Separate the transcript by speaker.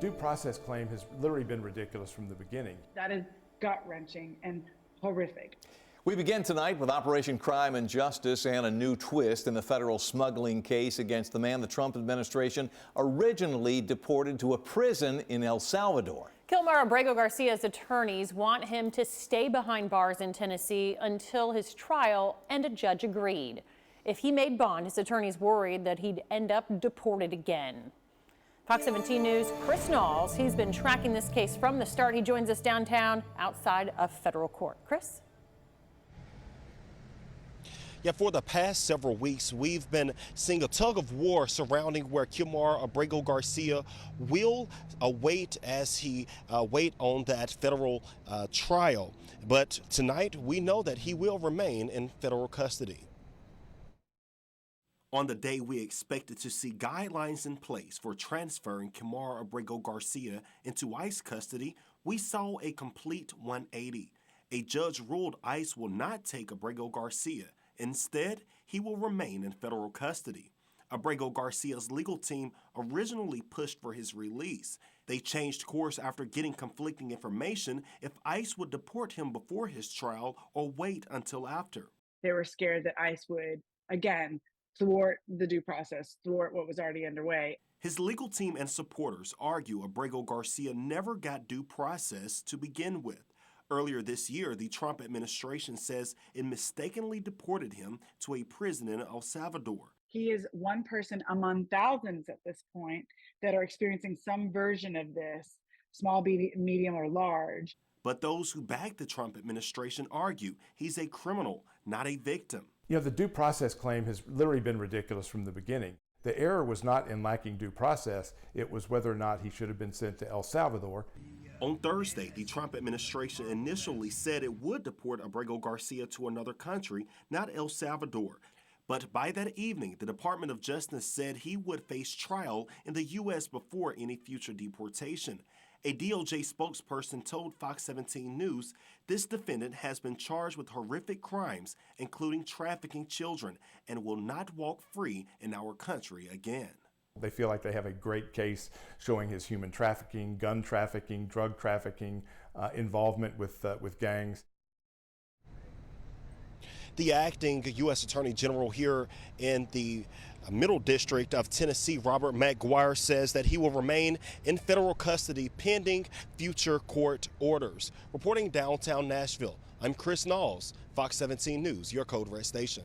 Speaker 1: due process claim has literally been ridiculous from the beginning.
Speaker 2: That is gut-wrenching and horrific.
Speaker 3: We begin tonight with Operation Crime and Justice and a new twist in the federal smuggling case against the man the Trump administration originally deported to a prison in El Salvador.
Speaker 4: Kilmar Abrego Garcia's attorneys want him to stay behind bars in Tennessee until his trial, and a judge agreed. If he made bond, his attorneys worried that he'd end up deported again. Fox 17 News' Chris Knowles, he's been tracking this case from the start. He joins us downtown outside of federal court. Chris?
Speaker 5: Yeah, for the past several weeks, we've been seeing a tug of war surrounding where Kilmar Abrego Garcia will await as he wait on that federal trial. But tonight, we know that he will remain in federal custody. On the day we expected to see guidelines in place for transferring Kilmar Abrego Garcia into ICE custody, we saw a complete 180. A judge ruled ICE will not take Abrego Garcia. Instead, he will remain in federal custody. Abrego Garcia's legal team originally pushed for his release. They changed course after getting conflicting information if ICE would deport him before his trial or wait until after.
Speaker 2: They were scared that ICE would, again, thwart the due process, thwart what was already underway.
Speaker 5: His legal team and supporters argue Abrego Garcia never got due process to begin with. Earlier this year, the Trump administration says it mistakenly deported him to a prison in El Salvador.
Speaker 2: He is one person among thousands at this point that are experiencing some version of this, small, medium, or large.
Speaker 5: But those who back the Trump administration argue he's a criminal, not a victim.
Speaker 1: You know, the due process claim has literally been ridiculous from the beginning. The error was not in lacking due process, it was whether or not he should have been sent to El Salvador.
Speaker 5: On Thursday, the Trump administration initially said it would deport Abrego Garcia to another country, not El Salvador. But by that evening, the Department of Justice said he would face trial in the U.S. before any future deportation. A DOJ spokesperson told Fox 17 News this defendant has been charged with horrific crimes, including trafficking children, and will not walk free in our country again.
Speaker 1: They feel like they have a great case showing his human trafficking, gun trafficking, drug trafficking, involvement with gangs.
Speaker 5: The acting U.S. Attorney General here in the Middle District of Tennessee, Robert McGuire, says that he will remain in federal custody pending future court orders. Reporting downtown Nashville, I'm Chris Knowles, Fox 17 News, your Code Red station.